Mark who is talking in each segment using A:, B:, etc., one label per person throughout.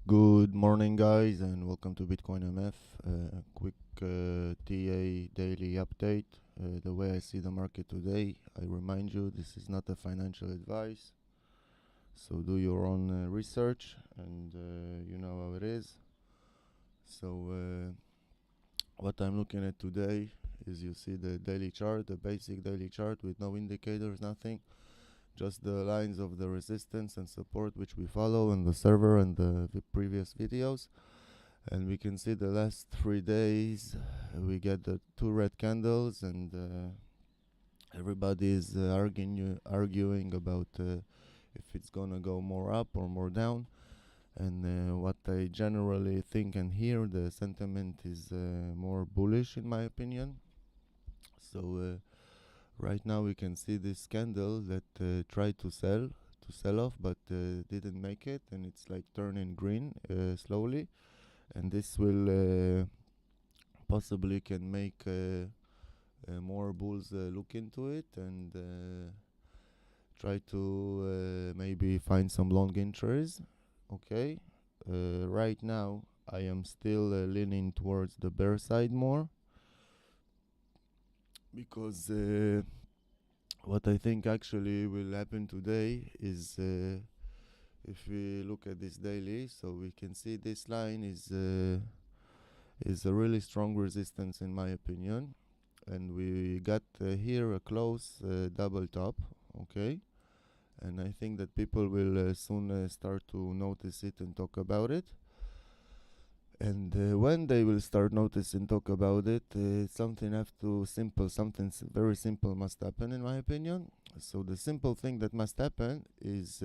A: Good morning, guys, and welcome to BitcoinMF. Quick TA daily update. The way I see the market today, I remind you this is not a financial advice, so do your own research, and you know how it is. So, what I'm looking at today is you see the daily chart, the basic daily chart with no indicators, nothing. Just the lines of the resistance and support which we follow on the server and the previous videos. And we can see the last 3 days we get the two red candles, and everybody is arguing about if it's gonna go more up or more down. And what I generally think and hear, the sentiment is more bullish in my opinion. So right now we can see this candle that tried to sell off, but didn't make it, and it's like turning green slowly. And this will possibly can make more bulls look into it and try to maybe find some long entries. Okay, right now I am still leaning towards the bear side more, because what I think actually will happen today is if we look at this daily, so we can see this line is a really strong resistance in my opinion, and we got here a close double top. Okay, and I think that people will soon start to notice it and talk about it. And when they will start noticing, talk about it, something very simple must happen in my opinion. So the simple thing that must happen is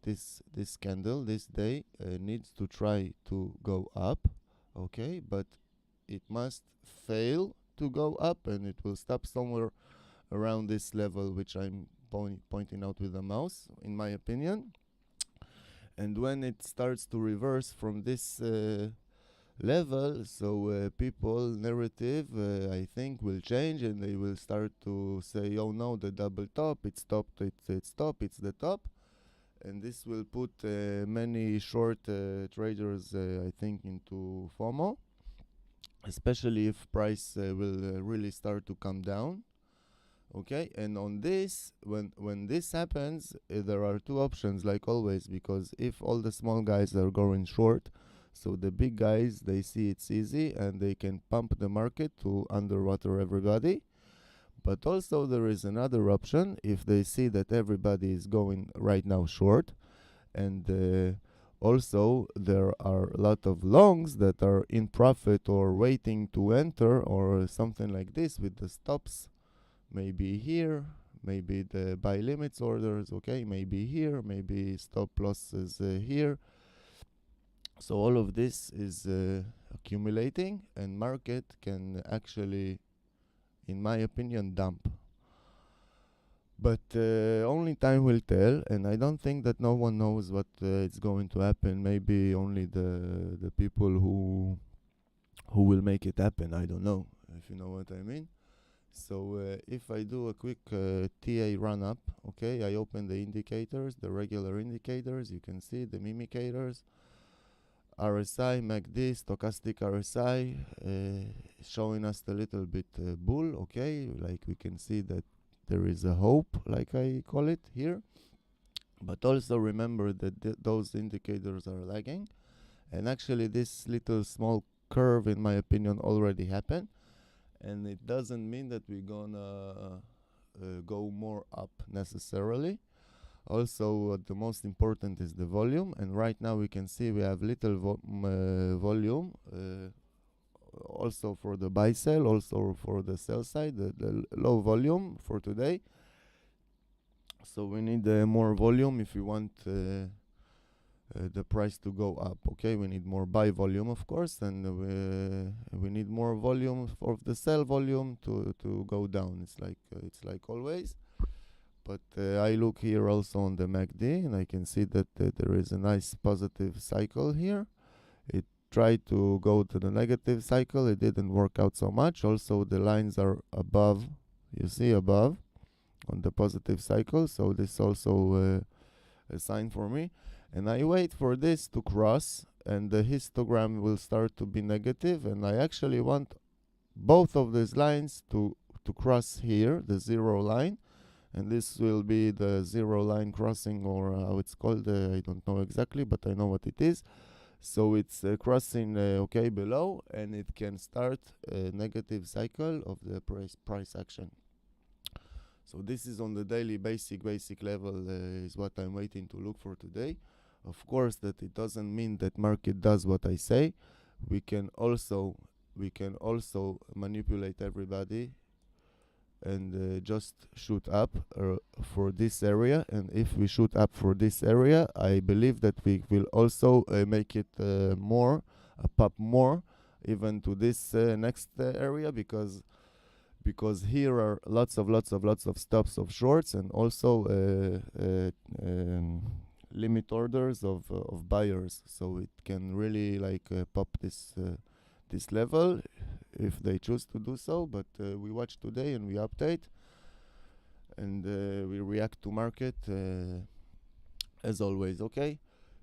A: this candle this day needs to try to go up, okay, but it must fail to go up, and it will stop somewhere around this level which I'm pointing out with the mouse in my opinion. And when it starts to reverse from this level, so people narrative I think will change, and they will start to say, oh no, the double top, it's stopped, it's top, it's the top. And this will put many short traders I think into FOMO, especially if price will really start to come down. Okay, and on this, when this happens, there are two options like always, because if all the small guys are going short, so the big guys, they see it's easy and they can pump the market to underwater everybody. But also there is another option, if they see that everybody is going right now short, and also there are a lot of longs that are in profit or waiting to enter or something like this, with the stops maybe here, maybe the buy limits orders, okay, maybe here, maybe stop losses here. So all of this is accumulating, and market can actually, in my opinion, dump. But only time will tell, and I don't think that no one knows what is going to happen. Maybe only the people who will make it happen. I don't know, if you know what I mean. So if I do a quick TA run up, okay, I open the indicators, the regular indicators. You can see the mimicators, RSI, MACD, stochastic RSI, showing us a little bit bull, okay, like we can see that there is a hope, like I call it here. But also remember that those indicators are lagging, and actually this little small curve in my opinion already happened, and it doesn't mean that we're gonna go more up necessarily. Also, the most important is the volume, and right now we can see we have little volume, also for the buy sell, also for the sell side, the low volume for today. So we need more volume if we want the price to go up. Okay, we need more buy volume, of course, and we need more volume of the sell volume to go down. It's like always. But I look here also on the MACD, and I can see that there is a nice positive cycle here. It tried to go to the negative cycle, it didn't work out so much. Also the lines are above, you see above on the positive cycle, so this also a sign for me. And I wait for this to cross, and the histogram will start to be negative, and I actually want both of these lines to cross here, the zero line, and this will be the zero line crossing, or how it's called, I don't know exactly, but I know what it is. So it's crossing okay below, and it can start a negative cycle of the price action. So this is on the daily basic level is what I'm waiting to look for today. Of course, that it doesn't mean that market does what I say. We can also manipulate everybody and just shoot up for this area. And if we shoot up for this area, I believe that we will also make it pop more, even to this next area, because here are lots of stops of shorts, and also limit orders of buyers. So it can really pop this level if they choose to do so, but we watch today and we update, and we react to market as always. Okay,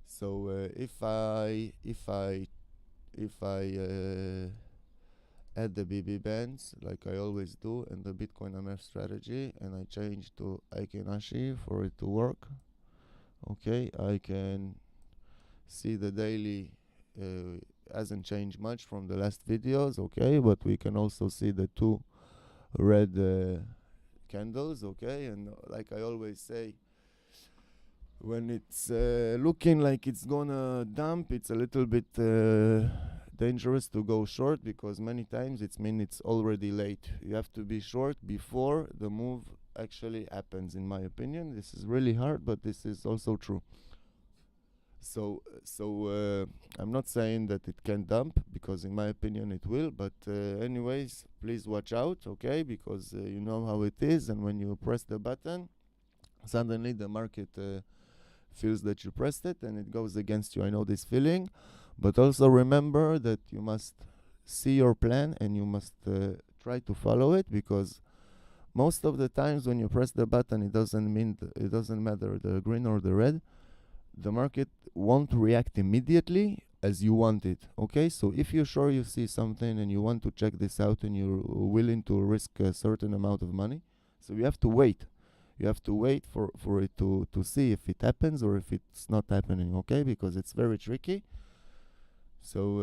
A: so if I add the BB bands like I always do in the BitcoinMF strategy, and I change to Aikenashi for it to work, okay, I can see the daily hasn't changed much from the last videos, okay, but we can also see the two red candles, okay. And like I always say, when it's looking like it's gonna dump, it's a little bit dangerous to go short, because many times it's already late. You have to be short before the move actually happens, in my opinion. This is really hard, but this is also true. So I'm not saying that it can dump, because in my opinion it will, but anyways, please watch out, okay, because you know how it is, and when you press the button, suddenly the market feels that you pressed it and it goes against you. I know this feeling, but also remember that you must see your plan and you must try to follow it, because most of the times when you press the button, it doesn't matter the green or the red, the market won't react immediately as you want it, okay. So if you're sure you see something and you want to check this out and you're willing to risk a certain amount of money, so you have to wait for it to see if it happens or if it's not happening, okay, because it's very tricky. So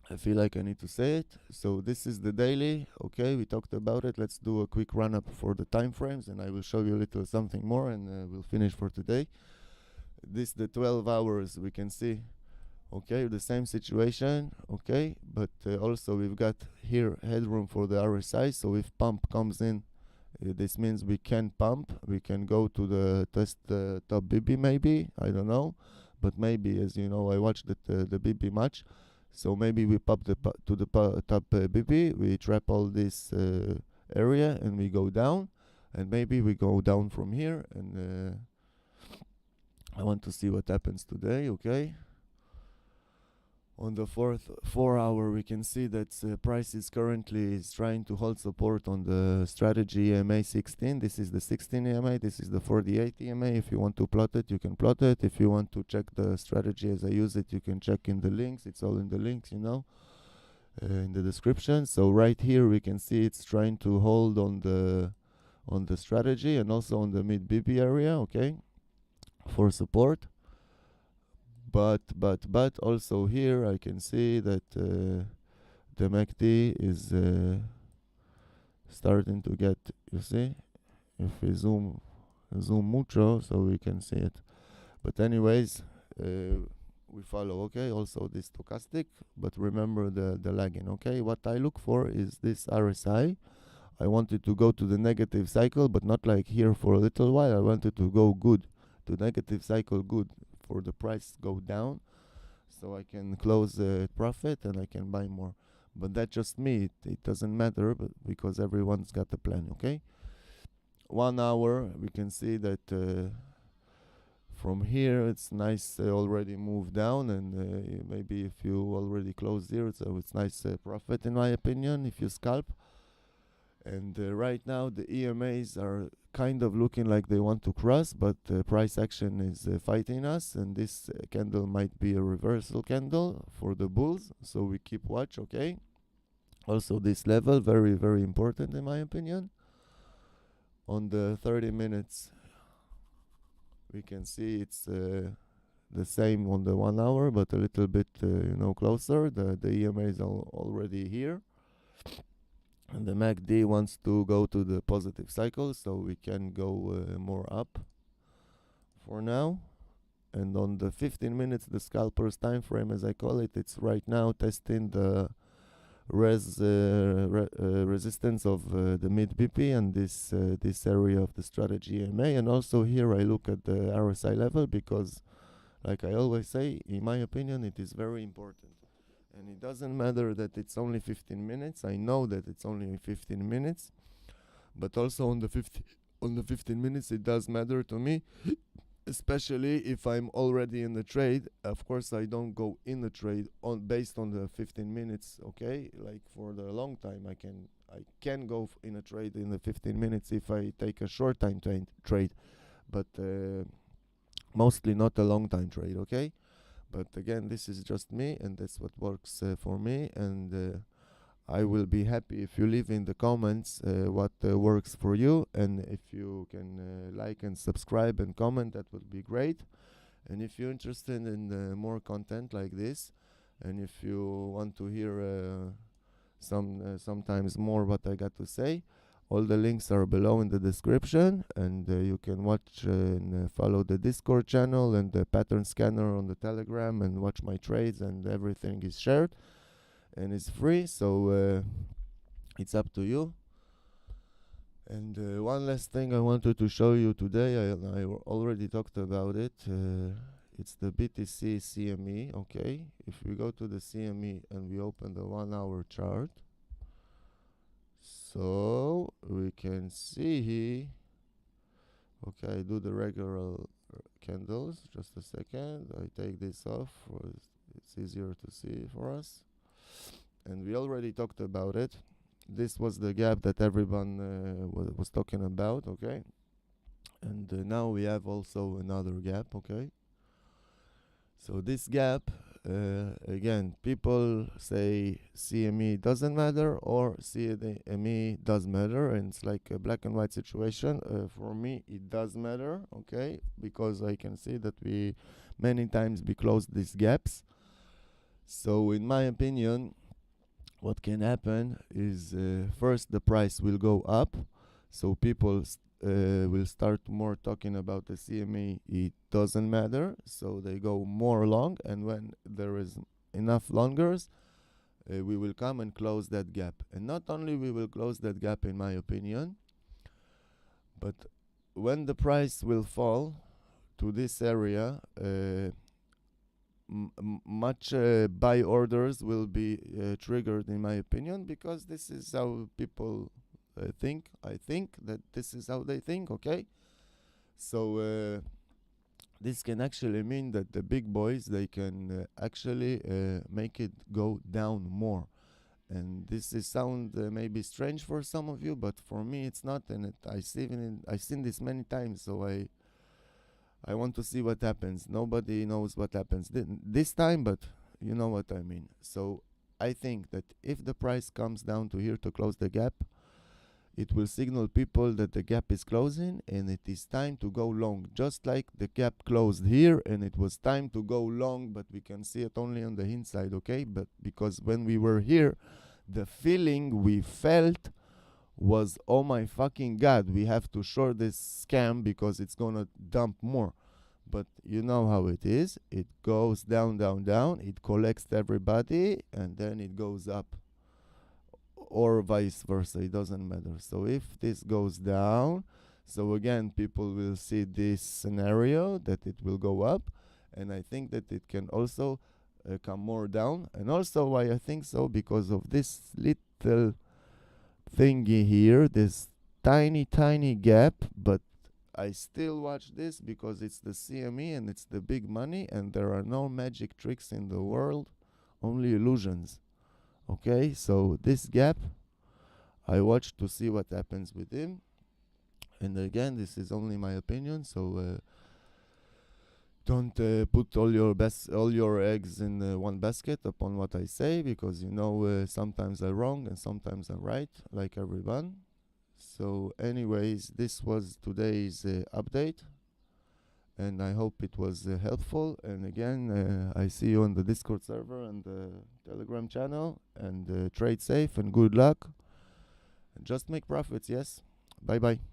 A: I feel like I need to say it. So this is the daily, okay, we talked about it. Let's do a quick run up for the time frames, and I will show you a little something more, and we'll finish for today. This the 12 hours, we can see, okay, the same situation, okay, but also we've got here headroom for the RSI. So if pump comes in, this means we can pump, we can go to the test top BB, maybe, I don't know, but maybe, as you know, I watched the BB match. So maybe we pop to the top BB, we trap all this area, and we go down, and maybe we go down from here, and I want to see what happens today, okay. On the 4 hour, we can see that price is currently trying to hold support on the strategy EMA 16. This is the 16 EMA, this is the 48 EMA. If you want to plot it, you can plot it. If you want to check the strategy as I use it, you can check in the links. It's all in the links, you know, in the description. So right here we can see it's trying to hold on the strategy and also on the mid BB area, okay, for support. But also here I can see that the MACD is starting to get, you see, if we zoom mucho, so we can see it. But anyways, we follow, okay, also this stochastic, but remember the lagging, okay. What I look for is this RSI. I wanted to go to the negative cycle, but not like here for a little while. I wanted to go good to negative cycle, good, for the price go down, so I can close profit and I can buy more. But that's just me, it doesn't matter, but because everyone's got a plan, okay. 1 hour, we can see that from here it's nice, already moved down, and maybe if you already closed here, so it's nice profit in my opinion if you scalp. And right now the EMAs are kind of looking like they want to cross, but price action is fighting us, and this candle might be a reversal candle for the bulls, so we keep watch. Okay, also this level very very important in my opinion. On the 30 minutes we can see it's the same on the 1 hour, but a little bit closer. The EMA is already here, and the MACD wants to go to the positive cycle, so we can go more up for now. And on the 15 minutes, the scalpers time frame, as I call it, it's right now testing the resistance of the mid BP and this area of the strategy EMA. And also here I look at the RSI level, because like I always say, in my opinion, it is very important. And it doesn't matter that it's only 15 minutes. I know that it's only 15 minutes, but also on the 15 minutes it does matter to me, especially if I'm already in the trade. Of course, I don't go in the trade based on the 15 minutes. Okay, like for the long time, I can go in a trade in the 15 minutes if I take a short time trade, but mostly not a long time trade. Okay. But again, this is just me, and that's what works for me. And I will be happy if you leave in the comments what works for you. And if you can like and subscribe and comment, that would be great. And if you're interested in more content like this, and if you want to hear sometimes more what I got to say, all the links are below in the description, and you can watch and follow the Discord channel and the pattern scanner on the Telegram, and watch my trades, and everything is shared and it's free, so it's up to you. And one last thing I wanted to show you today, I already talked about it. It's the BTC CME. Okay, if we go to the CME and we open the 1 hour chart, so we can see, okay, I do the regular candles. Just a second, I take this off, it's easier to see for us. And we already talked about it. This was the gap that everyone was talking about. Okay, and now we have also another gap. Okay, so this gap, again, people say CME doesn't matter or CME does matter, and it's like a black and white situation. For me, it does matter, okay, because I can see that we many times closed these gaps. So in my opinion, what can happen is first the price will go up, so people will start more talking about the CME. It doesn't matter, so they go more long, and when there is enough longers, we will come and close that gap. And not only we will close that gap, in my opinion, but when the price will fall to this area, much buy orders will be triggered, in my opinion, because this is how people think. I think that this is how they think. Okay, so this can actually mean that the big boys, they can actually make it go down more. And this is sound maybe strange for some of you, but for me it's not. And I've seen this many times, so I want to see what happens. Nobody knows what happens this time, but you know what I mean. So I think that if the price comes down to here to close the gap, it will signal people that the gap is closing and it is time to go long. Just like the gap closed here and it was time to go long, but we can see it only on the inside, okay? But because when we were here, the feeling we felt was, oh my fucking god, we have to short this scam because it's gonna dump more. But you know how it is. It goes down, down, down. It collects everybody, and then it goes up, or vice versa. It doesn't matter. So if this goes down, so again, people will see this scenario that it will go up, and I think that it can also come more down. And also why I think so, because of this little thingy here, this tiny gap. But I still watch this because it's the CME and it's the big money, and there are no magic tricks in the world, only illusions. Okay, so this gap, I watch to see what happens with him. And again, this is only my opinion, so don't put all your eggs in one basket upon what I say, because sometimes I'm wrong and sometimes I'm right, like everyone. So, anyways, this was today's update, and I hope it was helpful. And again, I see you on the Discord server and the Telegram channel. And trade safe and good luck. And just make profits. Yes. Bye bye.